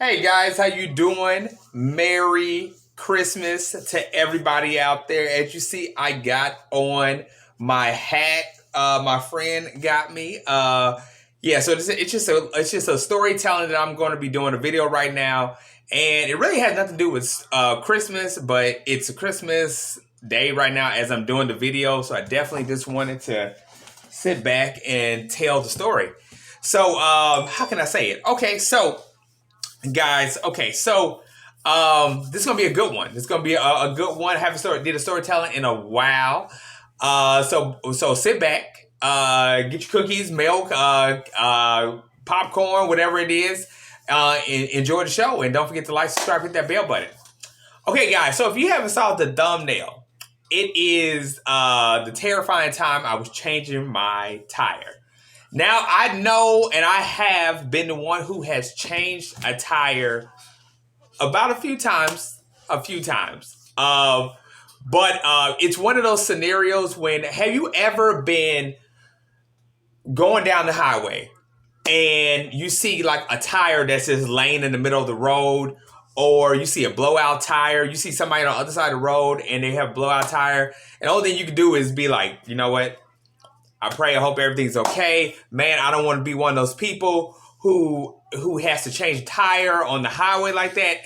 Hey guys, how you doing? Merry Christmas to everybody out there. As you see, I got on my hat. My friend got me. Yeah, so it's just a storytelling that I'm going to be doing a video right now, and it really has nothing to do with Christmas, but it's a Christmas day right now as I'm doing the video. So I definitely just wanted to sit back and tell the story. So how can I say it? Okay, so guys, okay, so this is gonna be a good one. This is gonna be a good one. I haven't did a storytelling in a while. So sit back, get your cookies, milk, popcorn, whatever it is. Enjoy the show, and don't forget to like, subscribe, hit that bell button. Okay, guys. So if you haven't saw the thumbnail, it is the terrifying time I was changing my tire. Now, I know and I have been the one who has changed a tire about a few times. But it's one of those scenarios when, have you ever been going down the highway and you see like a tire that's just laying in the middle of the road, or you see a blowout tire, you see somebody on the other side of the road and they have a blowout tire, and the only thing you can do is be like, you know what? I pray, I hope everything's okay. Man, I don't want to be one of those people who has to change a tire on the highway like that.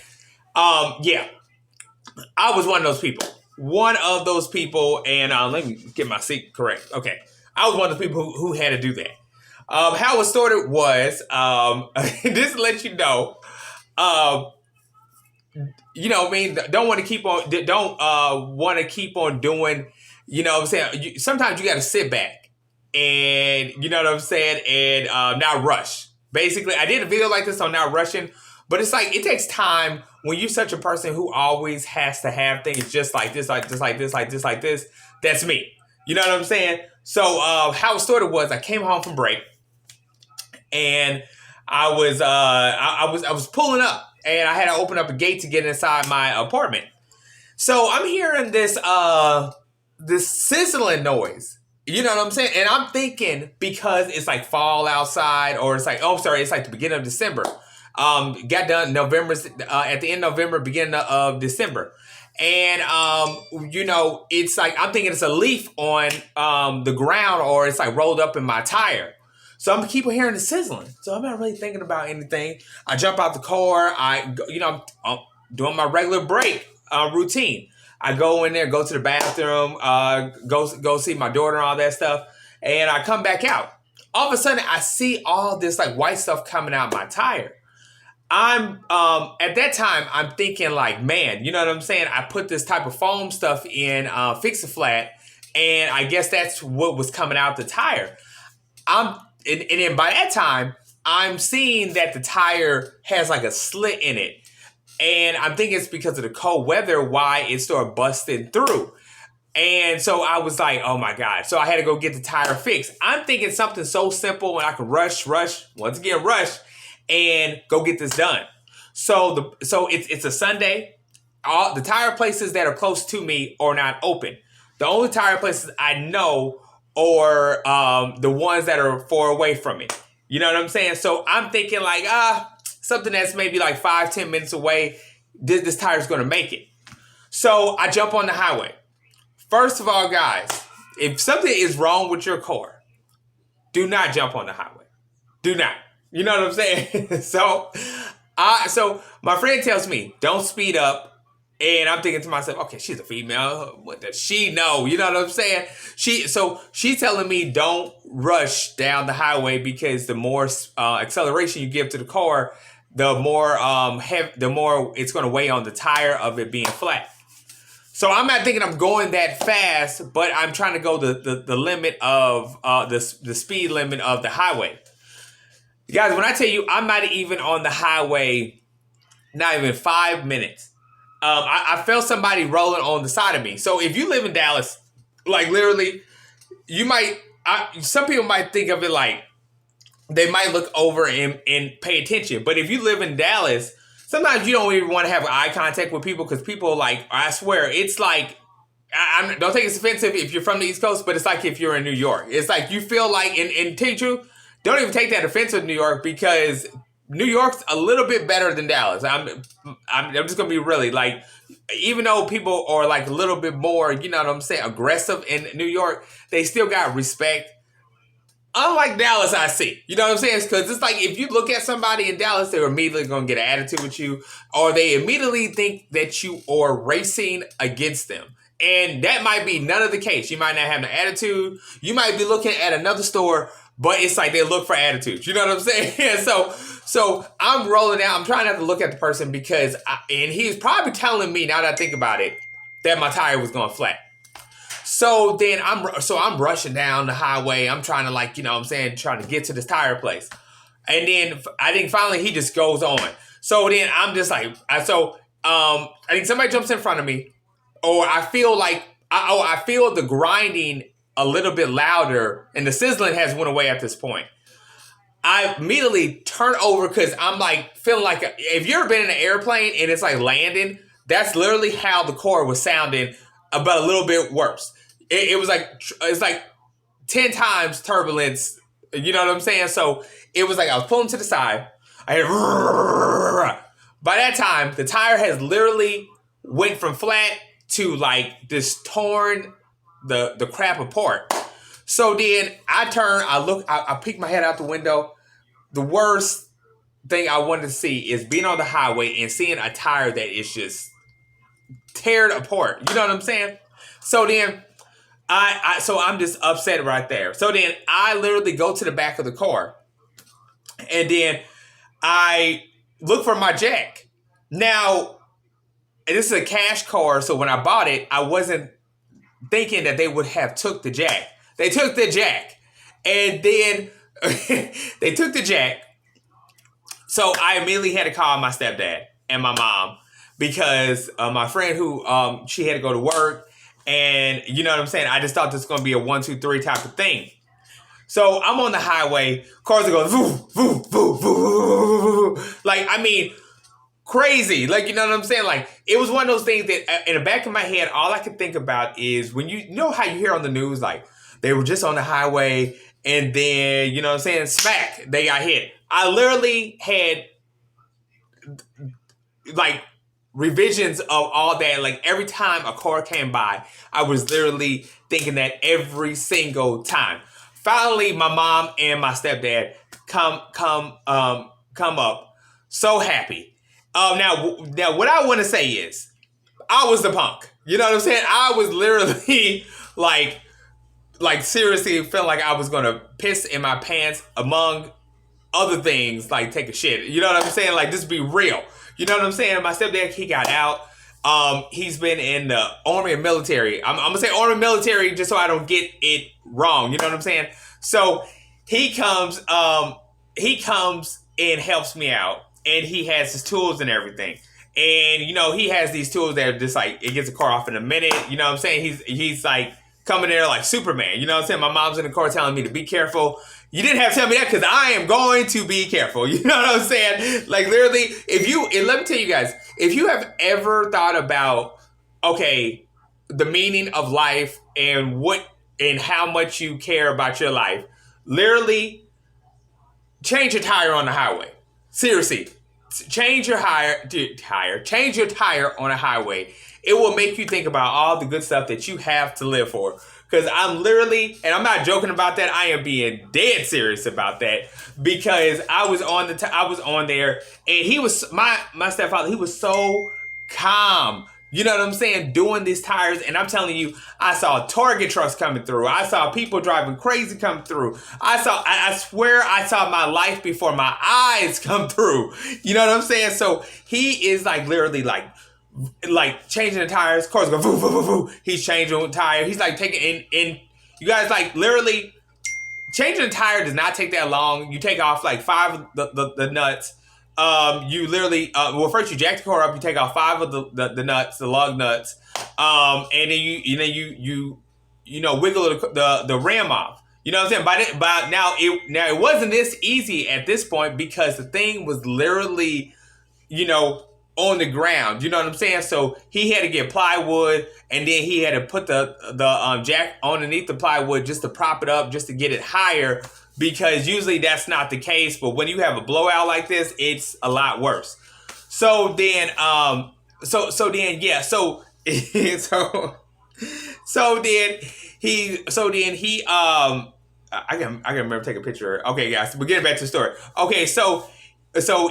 Yeah, I was one of those people. And let me get my seat correct. Okay, I was one of the people who had to do that. How it started was, just to let you know, I mean, don't want to keep on doing, what I'm saying? Sometimes you got to sit back and, you know what I'm saying, and not rush. Basically, I did a video like this on not rushing, but it's like, it takes time when you're such a person who always has to have things just like this, like this. That's me. You know what I'm saying? So how it started was, I came home from break, and I was pulling up, and I had to open up a gate to get inside my apartment. So I'm hearing this sizzling noise. You know what I'm saying? And I'm thinking, because it's like fall outside, or it's like, it's like the beginning of December. Got done at the end of November, beginning of December. And, it's like, I'm thinking it's a leaf on the ground, or it's like rolled up in my tire. So I'm keep hearing the sizzling. So I'm not really thinking about anything. I jump out the car. I'm doing my regular break routine. I go in there, go to the bathroom, go see my daughter and all that stuff. And I come back out. All of a sudden, I see all this like white stuff coming out my tire. I'm at that time, I'm thinking like, man, you know what I'm saying? I put this type of foam stuff in Fix-A-Flat, and I guess that's what was coming out the tire. And then by that time, I'm seeing that the tire has like a slit in it. And I'm thinking it's because of the cold weather why it started busting through. And so I was like, oh my God. So I had to go get the tire fixed. I'm thinking something so simple when I could rush, and go get this done. So it's a Sunday. All the tire places that are close to me are not open. The only tire places I know are the ones that are far away from me. You know what I'm saying? So I'm thinking like, something that's maybe like 5-10 minutes away, this tire's going to make it. So I jump on the highway. First of all, guys, if something is wrong with your car, do not jump on the highway. Do not. You know what I'm saying? So my friend tells me, don't speed up. And I'm thinking to myself, okay, she's a female. What does she know? You know what I'm saying? She's telling me don't rush down the highway, because the more acceleration you give to the car, the more it's going to weigh on the tire of it being flat. So I'm not thinking I'm going that fast, but I'm trying to go the limit of the speed limit of the highway. Guys, when I tell you I'm not even on the highway, not even 5 minutes, I felt somebody rolling on the side of me. So if you live in Dallas, like literally, some people might think of it like they might look over and pay attention. But if you live in Dallas, sometimes you don't even want to have eye contact with people, because people, like, I swear, it's like, don't take it offensive if you're from the East Coast, but it's like if you're in New York. It's like you feel like, and tell you the truth, don't even take that offensive in New York, because New York's a little bit better than Dallas. I'm just gonna be really like, even though people are like a little bit more, you know what I'm saying, aggressive in New York, they still got respect. Unlike Dallas, I see. You know what I'm saying? Because it's like if you look at somebody in Dallas, they're immediately going to get an attitude with you, or they immediately think that you are racing against them. And that might be none of the case. You might not have an attitude. You might be looking at another store, but it's like they look for attitudes. You know what I'm saying? So I'm rolling out. I'm trying not to look at the person because, and he's probably telling me, now that I think about it, that my tire was going flat. So then I'm rushing down the highway. I'm trying to, like, you know what I'm saying, trying to get to this tire place. And then I think finally he just goes on. So then I'm just like, I think somebody jumps in front of me, or I feel like, I feel the grinding a little bit louder, and the sizzling has went away at this point. I immediately turn over because I'm like feeling like, if you've ever been in an airplane and it's like landing, that's literally how the core was sounding, but a little bit worse. It was like, it's like 10 times turbulence. You know what I'm saying? So it was like I was pulling to the side. I heard, by that time, the tire has literally went from flat to like this torn the crap apart. So then I turn, I look, I peek my head out the window. The worst thing I wanted to see is being on the highway and seeing a tire that is just teared apart. You know what I'm saying? So then so I'm just upset right there. So then I literally go to the back of the car, and then I look for my jack. Now, this is a cash car, so when I bought it, I wasn't thinking that they would have took the jack. They took the jack, and then they took the jack. So I immediately had to call my stepdad and my mom, because my friend who she had to go to work. And you know what I'm saying? I just thought this was going to be a 1, 2, 3 type of thing. So I'm on the highway. Cars are going, voo, voo, voo, voo, voo. Like, I mean, crazy. Like, you know what I'm saying? Like, it was one of those things that in the back of my head, all I could think about is when you know how you hear on the news, like, they were just on the highway and then, you know what I'm saying, smack, they got hit. I literally had, like, revisions of all that. Like, every time a car came by, I was literally thinking that every single time. Finally, my mom and my stepdad come up, so happy. Now what I want to say is, I was the punk. You know what I'm saying? I was literally like seriously felt like I was gonna piss in my pants, among other things, like take a shit. You know what I'm saying? Like, just be real. You know what I'm saying? My stepdad, he got out. He's been in the Army and military. I'm gonna say Army and military just so I don't get it wrong. You know what I'm saying? So he comes and helps me out, and he has his tools and everything. And you know, he has these tools that are just like, it gets the car off in a minute. You know what I'm saying? He's like coming there like Superman. You know what I'm saying? My mom's in the car telling me to be careful. You didn't have to tell me that, because I am going to be careful. You know what I'm saying? Like, literally, and let me tell you guys, if you have ever thought about, okay, the meaning of life and how much you care about your life, literally change your tire on the highway. Seriously, change your tire on a highway. It will make you think about all the good stuff that you have to live for. Because I'm literally, and I'm not joking about that, I am being dead serious about that, because I was on there, and he was, my stepfather, he was so calm. You know what I'm saying? Doing these tires, and I'm telling you, I saw Target trucks coming through. I saw people driving crazy come through. I swear I saw my life before my eyes come through. You know what I'm saying? So he is like literally like changing the tires. Cars go voo, voo, voo, voo. He's changing the tire. He's like taking in. You guys, like, literally changing the tire does not take that long. You take off like 5 of the nuts. You literally, first you jack the car up. You take off 5 of the nuts, the lug nuts, and then you wiggle the rim off. You know what I'm saying? But now it wasn't this easy at this point, because the thing was literally, on the ground. You know what I'm saying? So he had to get plywood, and then he had to put the jack underneath the plywood just to prop it up, just to get it higher, because usually that's not the case. But when you have a blowout like this, it's a lot worse. So then, so then, yeah, so so then I can remember take a picture. Okay, guys, we're getting back to the story. Okay, so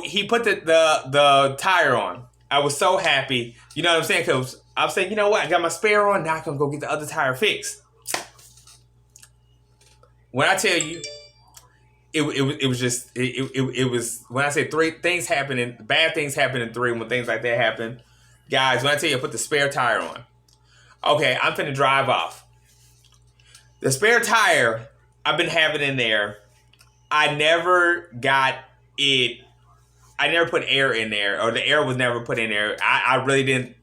he put the tire on. I was so happy. You know what I'm saying? Because I'm saying, you know what? I got my spare on. Now I can go get the other tire fixed. When I tell you, it was just it was when I say three things happening, bad things happen in three. When things like that happen, guys, when I tell you I put the spare tire on, okay, I'm finna drive off. The spare tire I've been having in there. I never got it. I never put air in there, or the air was never put in there. I really didn't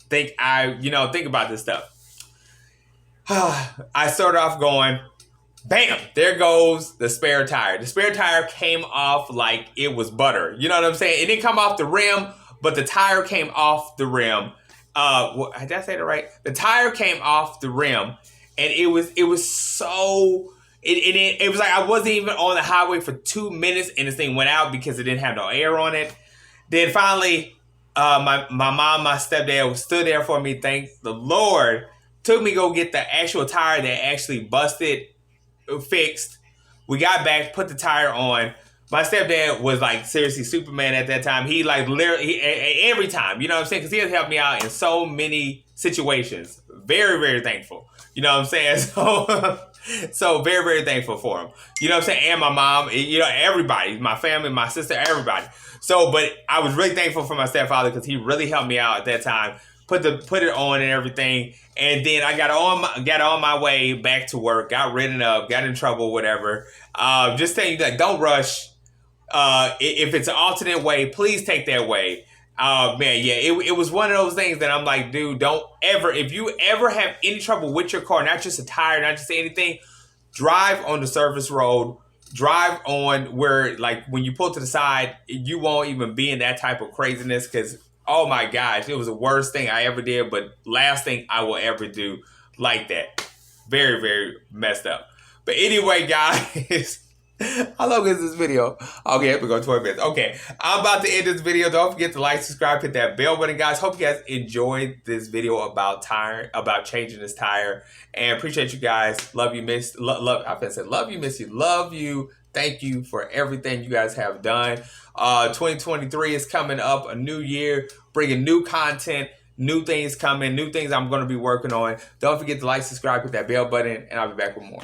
think think about this stuff. I started off going, bam, there goes the spare tire. The spare tire came off like it was butter. You know what I'm saying? It didn't come off the rim, but the tire came off the rim. Did I say that right? The tire came off the rim, and it was so... It was like I wasn't even on the highway for 2 minutes, and this thing went out because it didn't have no air on it. Then finally, my mom, my stepdad stood there for me. Thank the Lord. Took me to go get the actual tire that actually busted, fixed. We got back, put the tire on. My stepdad was like seriously Superman at that time. He like literally every time, you know what I'm saying? Because he has helped me out in so many situations. Very, very thankful. You know what I'm saying? So very, very thankful for him. You know what I'm saying? And my mom, everybody, my family, my sister, everybody. So, but I was really thankful for my stepfather because he really helped me out at that time. Put it on and everything. And then I got on my way back to work, got ridden up, got in trouble, whatever. Just saying, like, don't rush. If it's an alternate way, please take that way. Man, yeah, it was one of those things that I'm like, dude, don't ever, if you ever have any trouble with your car, not just a tire, not just anything, drive on the service road, drive on where, like, when you pull to the side, you won't even be in that type of craziness because, oh my gosh, it was the worst thing I ever did, but last thing I will ever do like that. Very, very messed up. But anyway, guys, how long is this video? Okay, we're going 20 minutes. Okay, I'm about to end this video. Don't forget to like, subscribe, hit that bell button, guys. Hope you guys enjoyed this video about changing this tire. And appreciate you guys. Love you, miss. I've been saying love you, miss you. Love you. Thank you for everything you guys have done. 2023 is coming up, a new year, bringing new content, new things coming, new things I'm going to be working on. Don't forget to like, subscribe, hit that bell button, and I'll be back with more.